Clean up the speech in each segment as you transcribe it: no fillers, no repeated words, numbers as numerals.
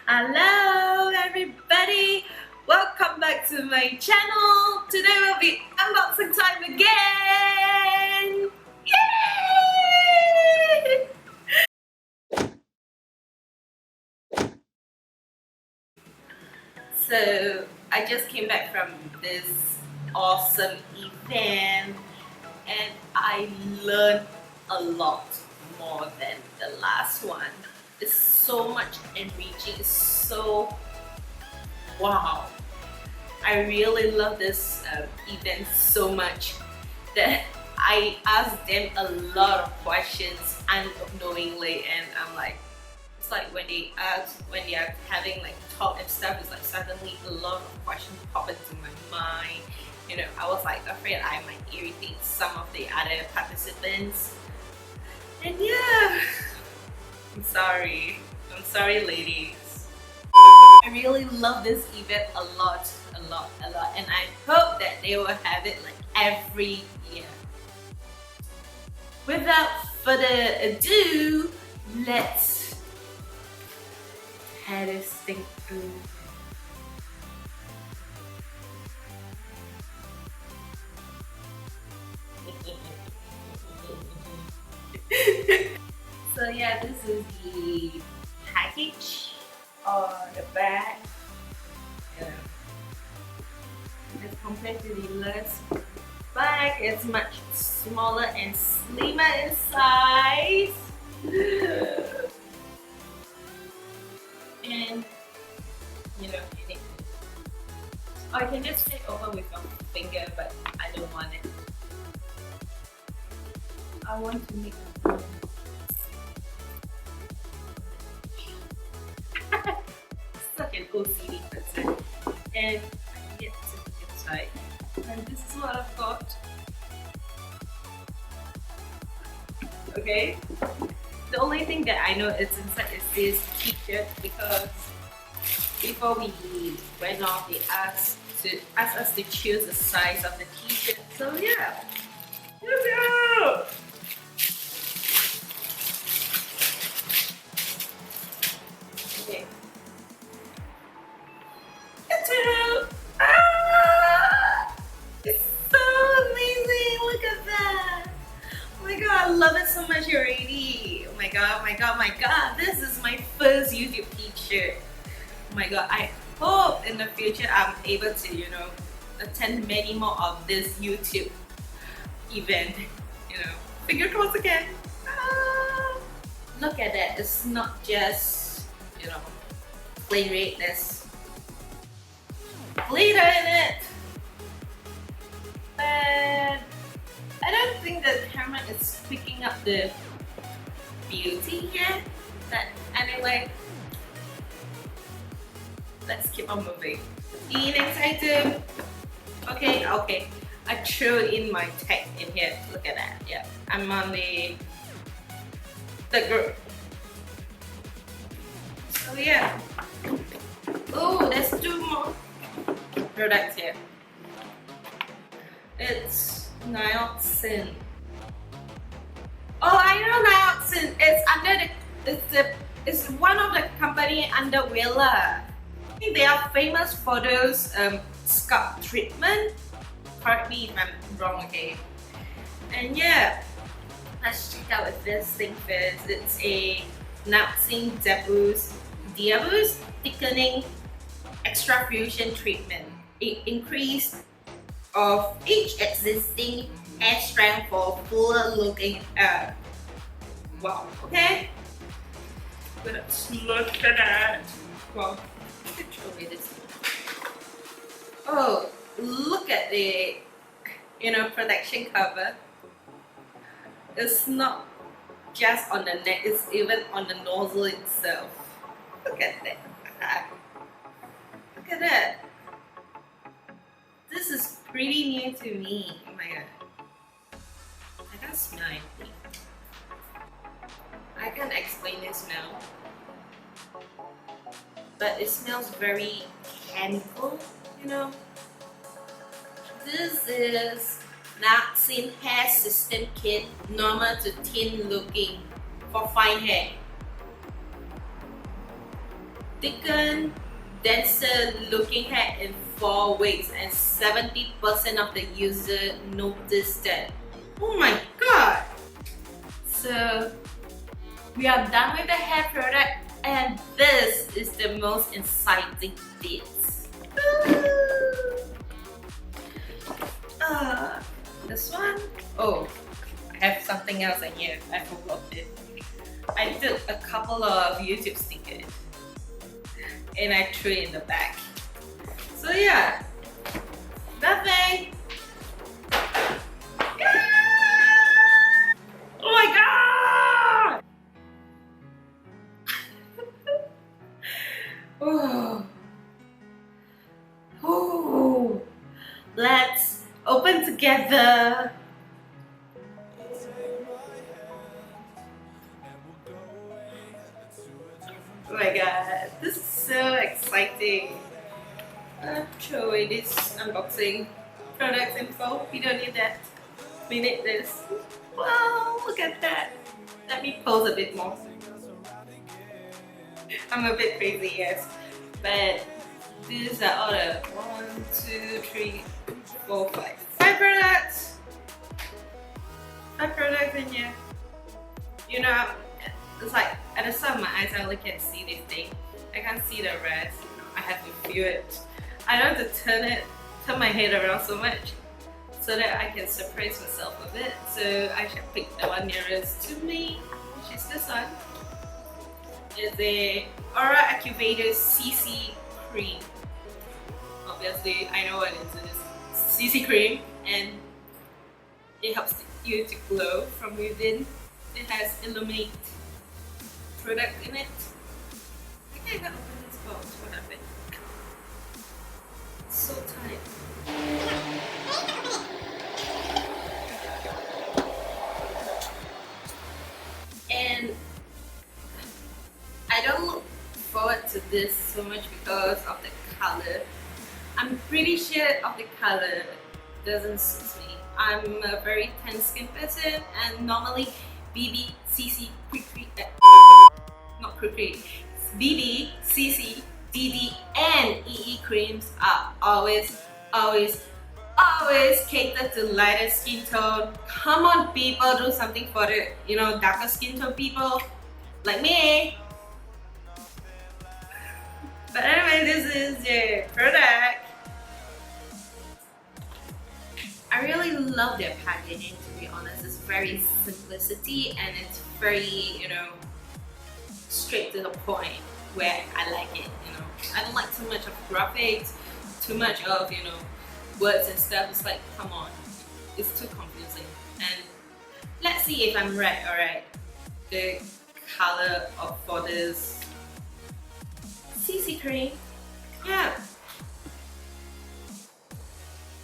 Hello everybody! Welcome back to my channel! Today will be unboxing time again! Yay! So I just came back from this awesome event and I learned a lot more than the last one. It's so much enriching, it's so wow. I really love this event so much that I asked them a lot of questions unknowingly, and I'm like, it's like when they are having like talk and stuff, it's like suddenly a lot of questions pop into my mind. You know, I was like afraid I might irritate some of the other participants. And yeah, I'm sorry ladies. I really love this event a lot, and I hope that they will have it like every year. Without further ado, let's have this thing through. So yeah, this is the package or the bag. As compared to the last bag, it's much smaller and slimmer in size. And you know, or you can just take over with your finger, but I don't want it. I want to make such an OCD person. And I get to the inside. And this is what I've got. Okay? The only thing that I know is inside is this t-shirt, because before we went off, they asked us to choose the size of the t-shirt. So yeah. Let's go! Okay. It's out! Ah! It's so amazing! Look at that! Oh my god, I love it so much already! Oh my god, my god, my god! This is my first YouTube t-shirt. Oh my god, I hope in the future I'm able to, you know, attend many more of this YouTube event. You know, finger crossed again. Ah! Look at that, it's not just, you know, plain red, there's glitter in it. But I don't think the camera is picking up the beauty yet. But anyway, let's keep on moving. The next item. Okay. I threw in my tag in here. Look at that. Yeah, I'm on the group. So yeah. Oh, there's two more products here. It's Nioxin. Oh, I know Nioxin. It's under it's one of the company under Wella. I think they are famous for those scalp treatment. Correct me if I'm wrong, okay? And yeah, let's check out what this thing first. It's a Nioxin Diabuse thickening extra fusion treatment. It increased of each existing hair strand for fuller looking hair. Wow, okay? Let's look at that. Wow, show me this. Oh, look at the, you know, protection cover. It's not just on the neck, it's even on the nozzle itself. Look at that. Look at that. This is pretty new to me. Oh my god. I can't smell anything. I can't explain the smell. But it smells very chemical, you know. This is Nioxin Hair System Kit, normal to thin looking for fine hair. thicken, denser looking hair in 4 weeks, and 70% of the user noticed that. Oh my god! So we are done with the hair product, and this is the most exciting bit. This one? Oh, I have something else in here. I forgot it. I took a couple of YouTube stickers and I threw it in the bag. So yeah, nothing. Oh my god! Oh. Oh. Let's open together. Oh my god, this is so exciting. I'll throw away this unboxing product info. We don't need that. We need this. Wow, look at that. Let me pose a bit more. I'm a bit crazy, yes. But these are all the 1, 2, 3, 4, 5. 5 products! 5 products in here. You know, it's like at the side of my eyes I only can see this thing. I can't see the rest. I have to feel it. I don't have to turn my head around so much so that I can surprise myself a bit. So I should pick the one nearest to me, which is this one. It's a Aura Activator CC cream. Obviously, I know what it is. CC cream, and it helps you to glow from within. It has Illuminate product in it. I think I gotta open this box. What happened? It's so tight. And I don't look forward to this so much because of the color. I'm pretty sure of the color doesn't suit me. I'm a very tan skin person, and normally BB, CC, not Cricri, BB, CC, DD, and EE creams are always catered to lighter skin tone. Come on, people, do something for the darker skin tone people like me. But anyway, this is the product. I really love their packaging, to be honest. It's very simplicity and it's very, straight to the point where I like it, I don't like too much of graphics, too much of, words and stuff. It's like, come on, it's too confusing. And let's see if I'm right, alright. The color for this CC cream, yeah.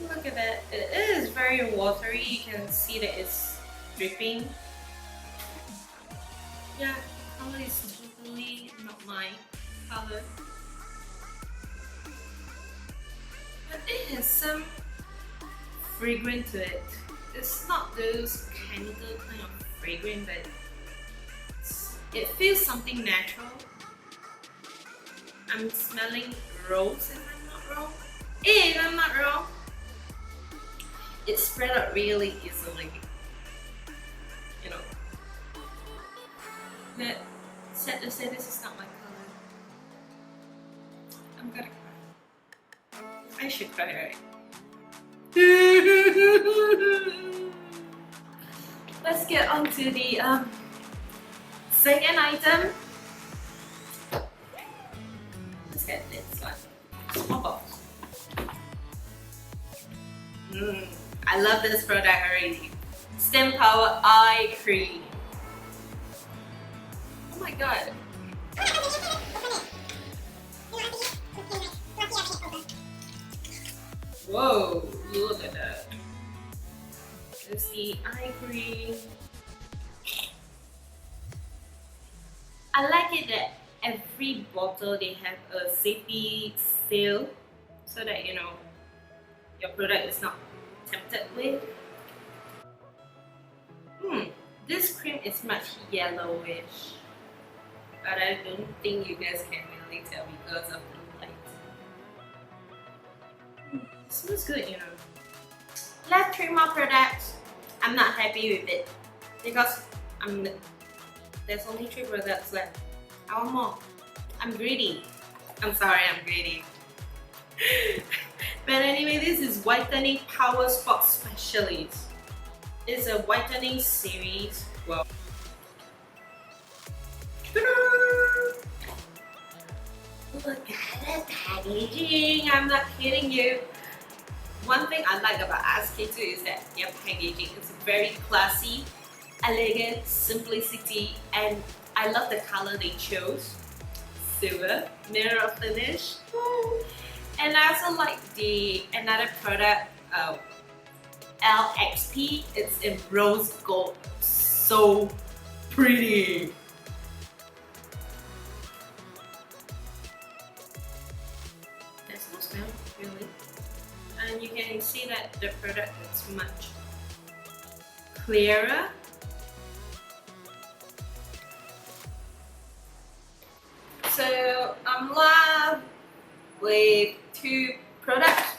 Look at that, it is very watery. You can see that it's dripping. Yeah, the color is totally not my color. But it has some fragrance to it. It's not those chemical kind of fragrance, but it feels something natural. I'm smelling rose if I'm not wrong. If I'm not wrong. It spread out really easily. But sad to say, this is not my color. I'm gonna cry. I should cry, right? Let's get on to the second item. Let's get this one. Small box. I love this product already. Stem Power Eye Cream. Oh my god. Whoa, look at that. It's the eye cream. I like it that every bottle they have a safety seal so that your product is not tempted with. This cream is much yellowish, but I don't think you guys can really really tell because of the light. It smells good, you know. Left 3 more products. I'm not happy with it because there's only 3 products left. I want more. I'm greedy. I'm sorry, I'm greedy. But anyway, this is Whitening Power Spot Specialist. It's a whitening series. Well, look at the packaging. I'm not kidding you. One thing I like about SK2 is that their packaging is very classy, elegant, simplicity, and I love the color they chose. Silver, mirror finish. And I also like another product, LXP. It's in rose gold. So pretty. There's no smell, really. And you can see that the product is much clearer. So I'm left with 2 products.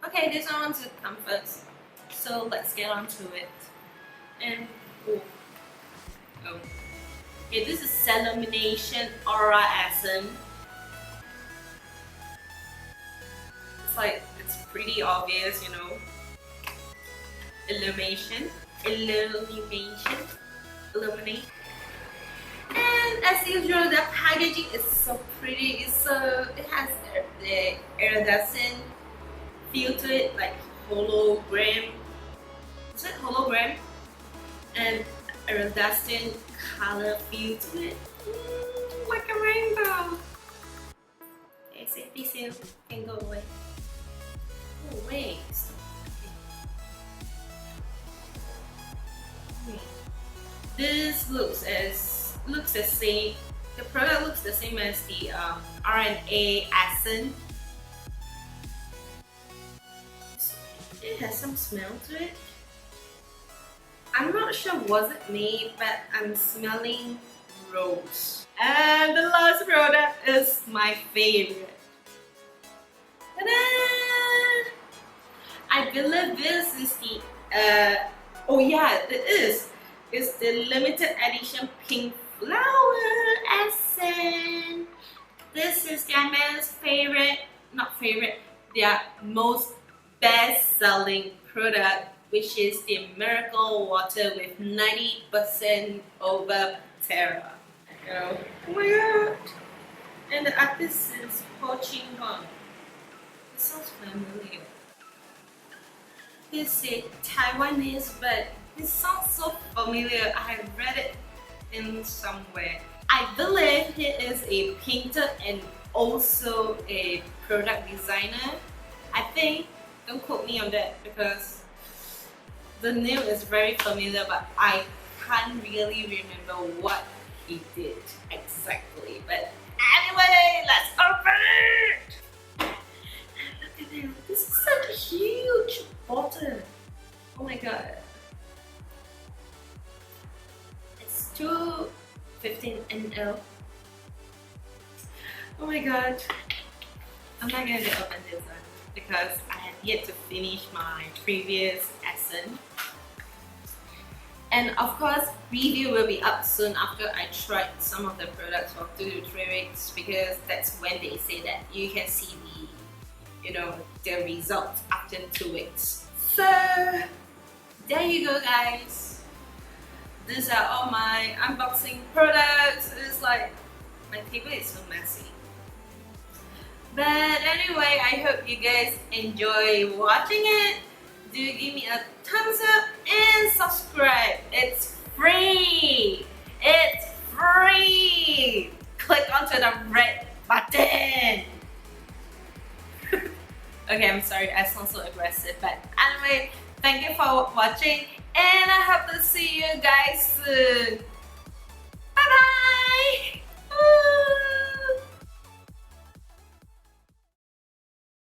Okay, this one wants to come first. So let's get on to it. And okay, this is Illumination Aura Essence. It's like, it's pretty obvious, you know. Illumination. And as usual, the packaging is so pretty. It has the iridescent feel to it, like hologram. Is it hologram? And iridescent color feel to it, like a rainbow. Okay, safety seal can go away. Oh wait. This looks the same. The product looks the same as the RNA essence. It has some smell to it. I'm not sure was it made, but I'm smelling rose. And the last product is my favorite. Ta-da! I believe this is the oh yeah, it is. It's the limited edition pink flower essence. This is their their most best-selling product, which is the Miracle Water with 90% over Terra. You know, oh my god! And the artist is Ho Ching Hong. It sounds familiar. He's a Taiwanese, but it sounds so familiar. I have read it in somewhere. I believe he is a painter and also a product designer. I think, don't quote me on that because the name is very familiar, but I can't really remember what he did exactly. But anyway, let's open it! Look at this. This is such a huge bottle. Oh my god. It's 215 ml. Oh my god. I'm not going to open this one because I have yet to finish my previous essence. And of course, review will be up soon after I tried some of the products for 2 to 3 weeks, because that's when they say that you can see the results after 2 weeks. So there you go, guys. These are all my unboxing products. It's like my table is so messy. But anyway, I hope you guys enjoy watching it. Do give me a thumbs up and subscribe. It's free. It's free. Click onto the red button. Okay, I'm sorry, I sound so aggressive, but anyway, thank you for watching and I hope to see you guys soon.